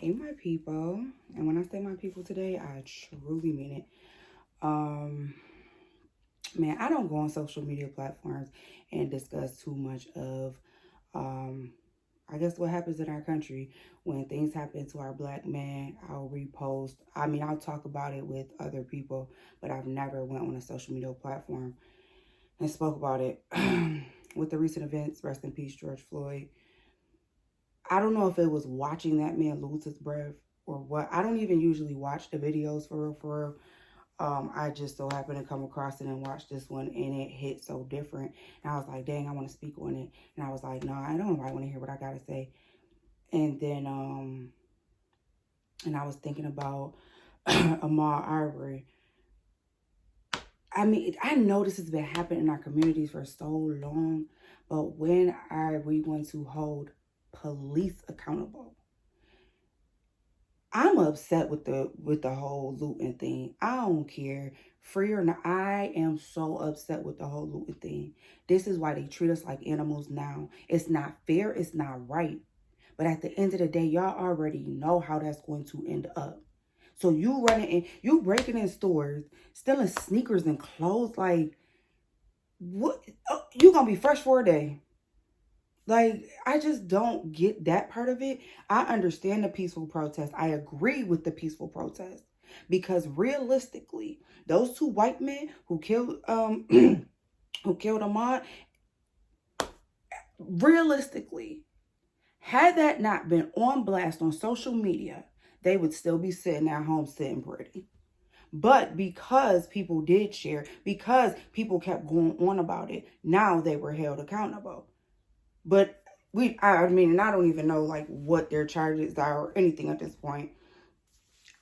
Hey, my people. And when I say my people today, I truly mean it. Man, I don't go on social media platforms and discuss too much of, um, I guess what happens in our country when things happen to our black man. I'll repost. I mean, I'll talk about it with other people, but I've never went on a social media platform and spoke about it. With the recent events, rest in peace, George Floyd. I don't know if it was watching that man lose his breath or what. I don't even usually watch the videos for real, for real. I just so happened to come across it and watch this one, and it hit so different. And I was like, dang, I want to speak on it. And I was like, no, I don't want to hear what I gotta say. And then, and I was thinking about Ahmaud Arbery. I mean, I know this has been happening in our communities for so long, but when are we going to hold police accountable? I'm upset with the whole looting thing. I don't care, free or not. I am so upset with the whole looting thing. This is why they treat us like animals now. It's not fair. It's not right. But at the end of the day, y'all already know how that's going to end up. So you running in, you breaking in stores, stealing sneakers and clothes. Like, what? Oh, you gonna be fresh for a day. Like, I just don't get that part of it. I understand the peaceful protest. I agree with the peaceful protest. Because realistically, those two white men who killed who killed Ahmaud, realistically, had that not been on blast on social media, they would still be sitting at home sitting pretty. But because people did share, because people kept going on about it, now they were held accountable. But I mean, and I don't even know like what their charges are or anything at this point.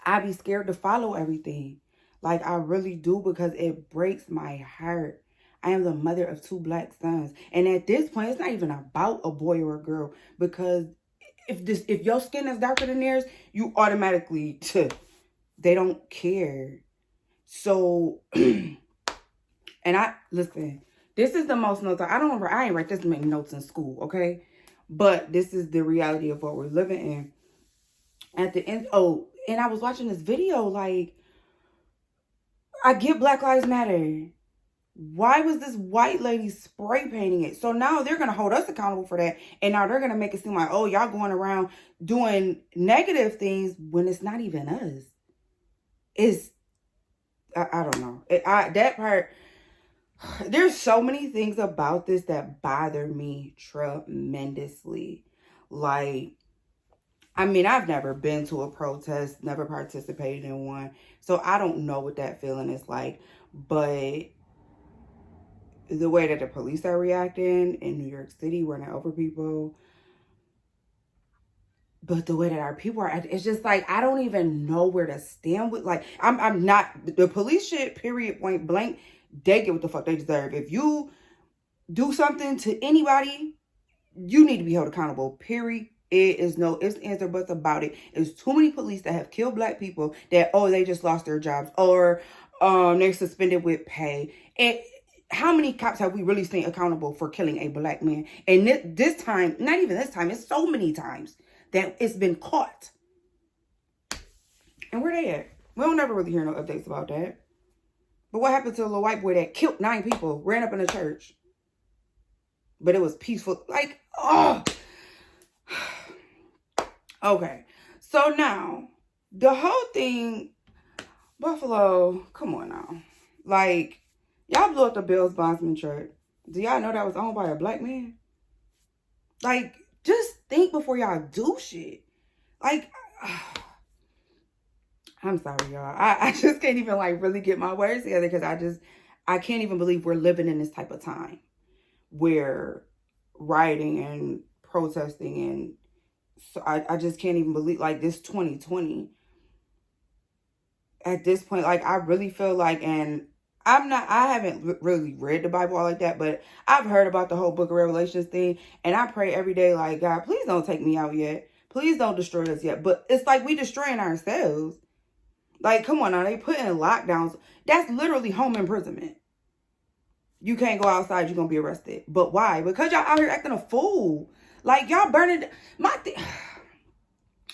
I be scared to follow everything. Like, I really do, because it breaks my heart. I am the mother of two black sons. And at this point, it's not even about a boy or a girl, because if your skin is darker than theirs, you automatically they don't care. So and I listen, this is the most notes I ain't write this many notes in school, okay? But this is the reality of what we're living in. At the end, and I was watching this video, like, I get Black Lives Matter. Why was this white lady spray painting it? So now they're going to hold us accountable for that. And now they're going to make it seem like, oh, y'all going around doing negative things when it's not even us. It's, I don't know. That part, there's so many things about this that bother me tremendously. Like, I mean, I've never been to a protest, never participated in one. So I don't know what that feeling is like. But the way that the police are reacting in New York City, running over people, but the way that our people are, it's just like, I don't even know where to stand with. Like, I'm not, the police shit, period, point blank, they get what the fuck they deserve. If you do something to anybody, you need to be held accountable, period. It is no ifs, ands, or buts about it. There's too many police that have killed black people that, oh, they just lost their jobs, or they're suspended with pay. And how many cops have we really seen accountable for killing a black man? And this time, not even this time, it's so many times that it's been caught. And where they at? We don't never really hear no updates about that. But what happened to the little white boy that killed 9 people, ran up in a church? But it was peaceful. Like, oh. Okay. So now, the whole thing, Buffalo, come on now. Like, y'all blew up the Bills Bondsman church. Do y'all know that was owned by a black man? Like, just think before y'all do shit. Like, I'm sorry, y'all. I just can't even, like, really get my words together, because I can't even believe we're living in this type of time where rioting and protesting, and so I just can't even believe, like, this 2020. At this point, like, I really feel like, and I haven't really read the Bible all like that, but I've heard about the whole book of Revelations thing, and I pray every day, like, God, please don't take me out yet. Please don't destroy us yet. But it's like we destroying ourselves. Like, come on now, they put in lockdowns. That's literally home imprisonment. You can't go outside, you're going to be arrested. But why? Because y'all out here acting a fool. Like, y'all burning,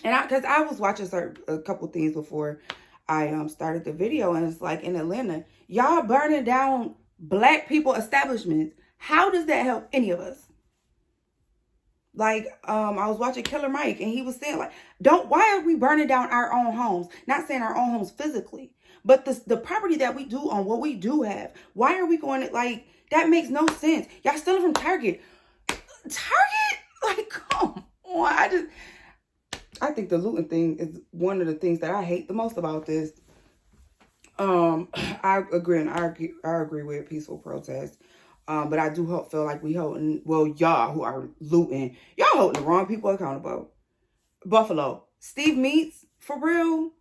And because I was watching a couple things before I started the video, and it's like in Atlanta, y'all burning down black people establishments. How does that help any of us? Like, I was watching Killer Mike, and he was saying, like, why are we burning down our own homes? Not saying our own homes physically, but the property that we do on what we do have. Why are we going to, like, that makes no sense. Y'all stealing from Target. Target? Like, come on. I think the looting thing is one of the things that I hate the most about this. I agree, and I agree with peaceful protest. But I do feel like we holding, well, y'all who are looting, y'all holding the wrong people accountable. Buffalo, Steve Meats, for real.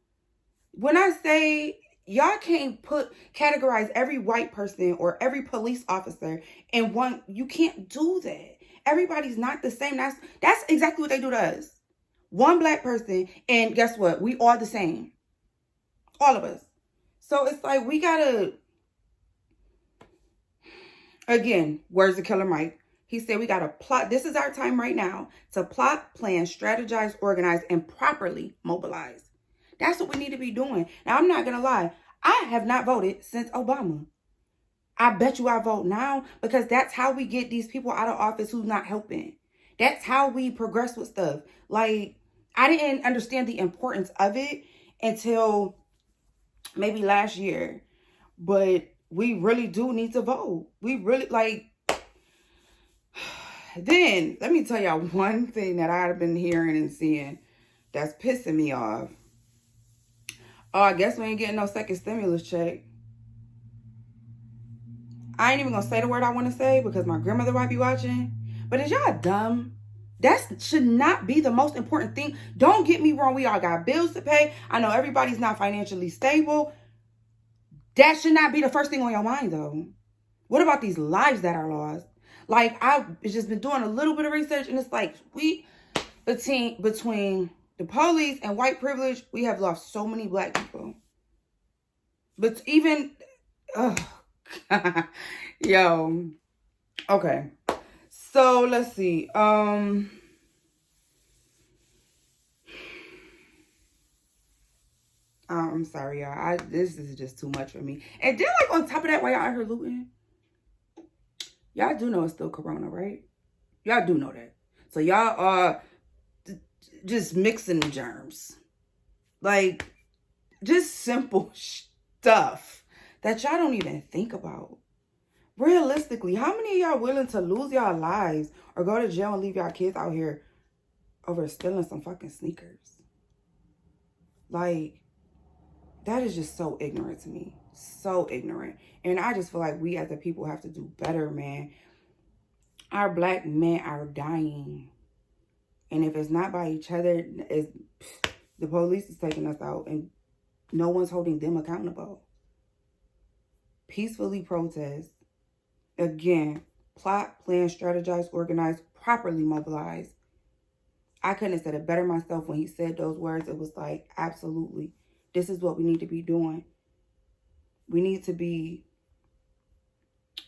When I say y'all can't categorize every white person or every police officer in one, you can't do that. Everybody's not the same. That's exactly what they do to us. One black person, and guess what? We are the same. All of us. So it's like we gotta, again, words of Killer Mike. He said we gotta plot. This is our time right now to plot, plan, strategize, organize, and properly mobilize. That's what we need to be doing. Now, I'm not gonna lie. I have not voted since Obama. I bet you I vote now because that's how we get these people out of office who's not helping. That's how we progress with stuff. Like, I didn't understand the importance of it until maybe last year. But we really do need to vote. We really, like, then let me tell y'all one thing that I've been hearing and seeing that's pissing me off. Oh, I guess we ain't getting no second stimulus check. I ain't even gonna say the word I want to say because my grandmother might be watching. But is y'all dumb? That should not be the most important thing. Don't get me wrong. We all got bills to pay. I know everybody's not financially stable. That should not be the first thing on your mind, though. What about these lives that are lost? Like, I've just been doing a little bit of research, and it's like between the police and white privilege, we have lost so many black people. But even, yo, okay. So let's see. I'm sorry, y'all. This is just too much for me. And then, like, on top of that, while y'all out here looting, y'all do know it's still Corona, right? Y'all do know that. So y'all are just mixing the germs. Like, just simple stuff that y'all don't even think about. Realistically, how many of y'all willing to lose y'all lives or go to jail and leave y'all kids out here over stealing some fucking sneakers? Like, that is just so ignorant to me. So ignorant. And I just feel like we as a people have to do better, man. Our black men are dying. And if it's not by each other, the police is taking us out and no one's holding them accountable. Peacefully protest. Again, plot, plan, strategize, organize, properly mobilize. I couldn't have said it better myself when he said those words. It was like, absolutely. This is what we need to be doing. We need to be,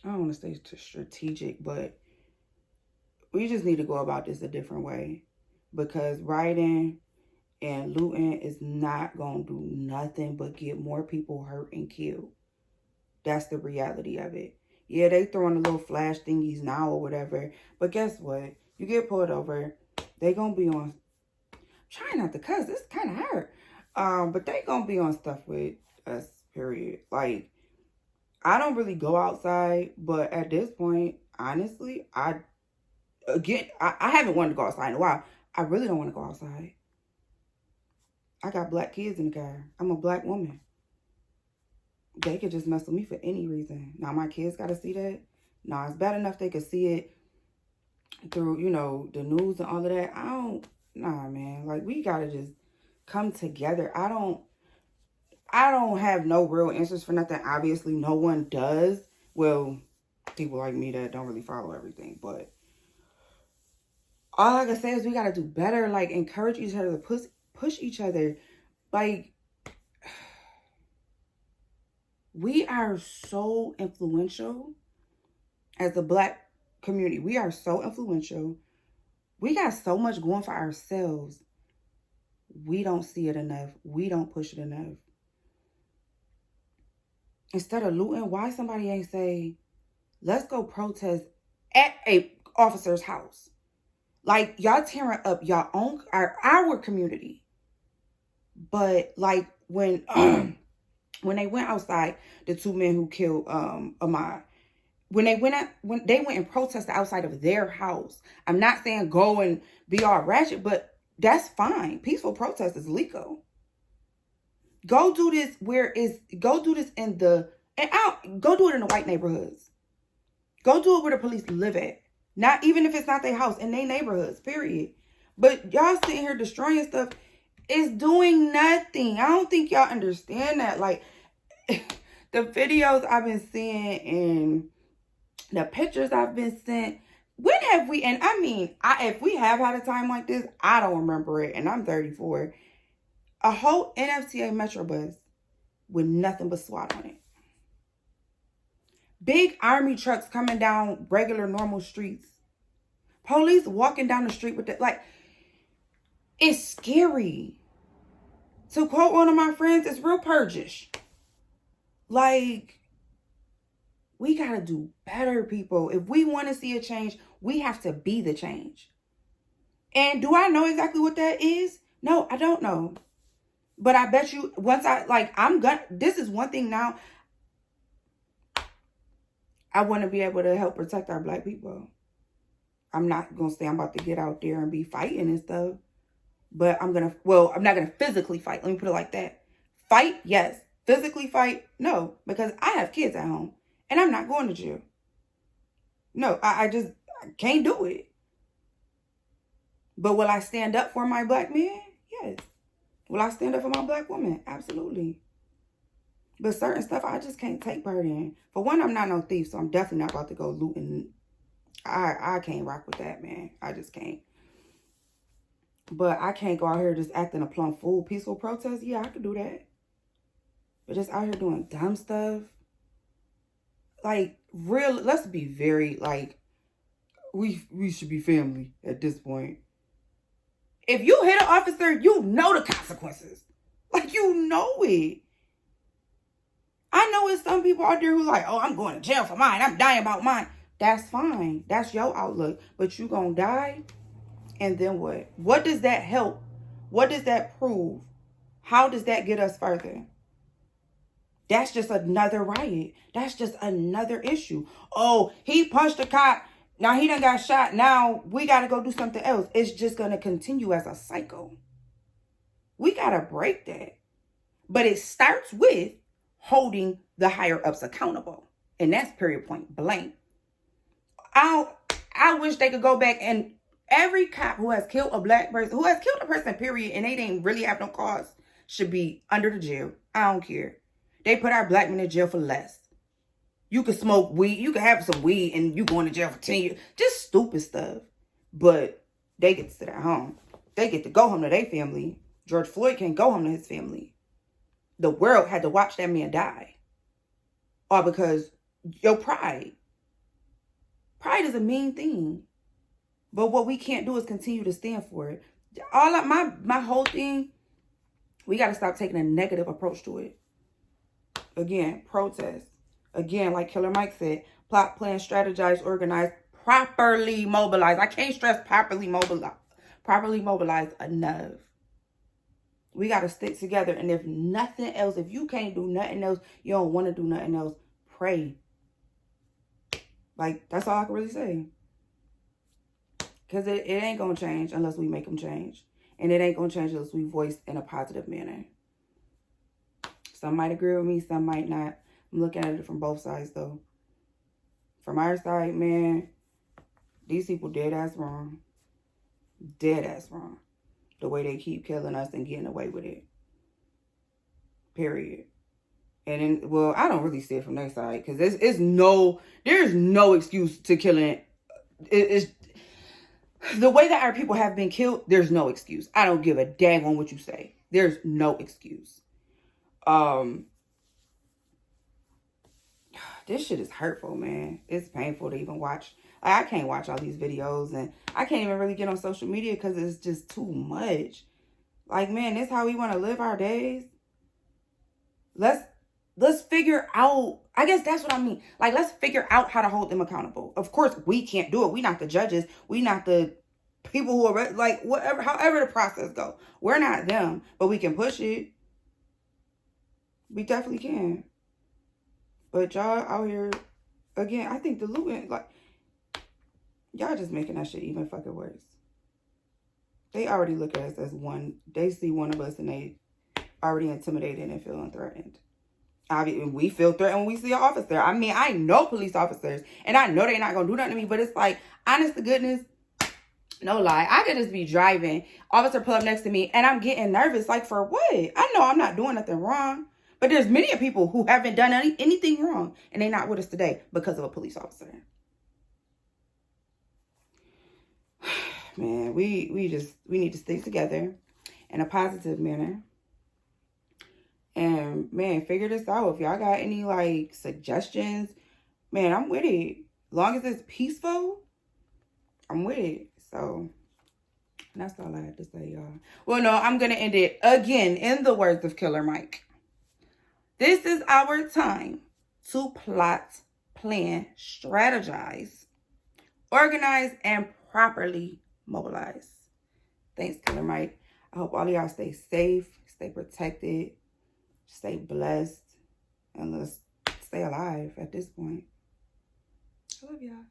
I don't want to say strategic, but we just need to go about this a different way. Because rioting and looting is not going to do nothing but get more people hurt and killed. That's the reality of it. Yeah, they throwing the little flash thingies now or whatever. But guess what? You get pulled over, they going to be on, try not to cuss, it's kind of hurt. But they going to be on stuff with us, period. Like, I don't really go outside, but at this point, honestly, I haven't wanted to go outside in a while. I really don't want to go outside. I got black kids in the car. I'm a black woman. They could just mess with me for any reason. Now, my kids got to see that. Nah, it's bad enough they could see it through, the news and all of that. Nah, man. Like, we got to just come together. I don't have no real answers for nothing. Obviously, no one does. Well, people like me that don't really follow everything. But all I can say is we got to do better. Like, encourage each other to push each other. Like, we are so influential as a black community. We are so influential. We got so much going for ourselves. We don't see it enough. We don't push it enough. Instead of looting, why somebody ain't say, let's go protest at a officer's house? Like, y'all tearing up y'all own, our community. But like when when they went outside, the two men who killed Ahmaud, when they went and protested outside of their house. I'm not saying go and be all ratchet, but that's fine. Peaceful protest is legal. Go do this go do this in the go do it in the white neighborhoods. Go do it where the police live at. Not even if it's not their house, in their neighborhoods, period. But y'all sitting here destroying stuff is doing nothing. I don't think y'all understand that. Like, the videos I've been seeing and the pictures I've been sent. When have we, and I mean, if we have had a time like this, I don't remember it, and I'm 34. A whole NFTA Metro bus with nothing but SWAT on it. Big army trucks coming down regular, normal streets. Police walking down the street with it. Like, it's scary. To quote one of my friends, it's real purgish. Like, we got to do better, people. If we want to see a change, we have to be the change. And do I know exactly what that is? No, I don't know. But I bet you once this is one thing now. I want to be able to help protect our Black people. I'm not going to say I'm about to get out there and be fighting and stuff. But I'm not going to physically fight. Let me put it like that. Fight, yes. Physically fight, no. Because I have kids at home. And I'm not going to jail. No, I can't do it. But will I stand up for my Black man? Yes. Will I stand up for my Black woman? Absolutely. But certain stuff I just can't take part in. For one, I'm not no thief, so I'm definitely not about to go looting. I can't rock with that, man. I just can't. But I can't go out here just acting a plumb fool. Peaceful protest, yeah, I could do that. But just out here doing dumb stuff. Like, let's be very, like, we should be family at this point. If you hit an officer, you know the consequences. Like, you know it. I know it's some people out there who like, oh, I'm going to jail for mine. I'm dying about mine. That's fine. That's your outlook. But you gonna die? And then what? What does that help? What does that prove? How does that get us further? That's just another riot. That's just another issue. Oh, he punched a cop. Now he done got shot. Now we got to go do something else. It's just going to continue as a cycle. We got to break that. But it starts with holding the higher ups accountable. And that's period point blank. I wish they could go back and every cop who has killed a Black person, who has killed a person, period, and they didn't really have no cause, should be under the jail. I don't care. They put our Black men in jail for less. You can smoke weed. You can have some weed and you going to jail for 10 years. Just stupid stuff. But they get to sit at home. They get to go home to their family. George Floyd can't go home to his family. The world had to watch that man die. All because your pride. Pride is a mean thing. But what we can't do is continue to stand for it. My whole thing, we got to stop taking a negative approach to it. Again, protest. Again, like Killer Mike said, plot, plan, strategize, organize, properly mobilize. I can't stress properly mobilize enough. We got to stick together. And if nothing else, if you can't do nothing else, you don't want to do nothing else, pray. Like, that's all I can really say. Because it ain't going to change unless we make them change. And it ain't going to change unless we voice in a positive manner. Some might agree with me, some might not. I'm looking at it from both sides, though. From our side, man, these people dead ass wrong. Dead ass wrong. The way they keep killing us and getting away with it. Period. And then, well, I don't really see it from their side. Because there's no excuse to killing. It's the way that our people have been killed, there's no excuse. I don't give a dang on what you say. There's no excuse. This shit is hurtful, man. It's painful to even watch. I can't watch all these videos, and I can't even really get on social media because it's just too much. Like, man, this is how we want to live our days. Let's figure out. I guess that's what I mean. Like, let's figure out how to hold them accountable. Of course, we can't do it. We not the judges. We not the people who are like whatever, however the process go. We're not them, but we can push it. We definitely can. But y'all out here again. I think the looting, like, y'all just making that shit even fucking worse. They already look at us as one. They see one of us and they already intimidated and feeling threatened. We feel threatened when we see an officer. I mean, I know police officers, and I know they're not going to do nothing to me, but it's like, honest to goodness, no lie. I could just be driving, officer pull up next to me, and I'm getting nervous. Like, for what? I know I'm not doing nothing wrong, but there's many people who haven't done anything wrong, and they're not with us today because of a police officer. Man, we need to stick together in a positive manner. And, man, figure this out. If y'all got any, like, suggestions, man, I'm with it. As long as it's peaceful, I'm with it. So, that's all I had to say, y'all. Well, no, I'm going to end it again in the words of Killer Mike. This is our time to plot, plan, strategize, organize, and properly mobilize. Thanks, Killer Mike. I hope all of y'all stay safe, stay protected, stay blessed, and let's stay alive at this point. I love y'all.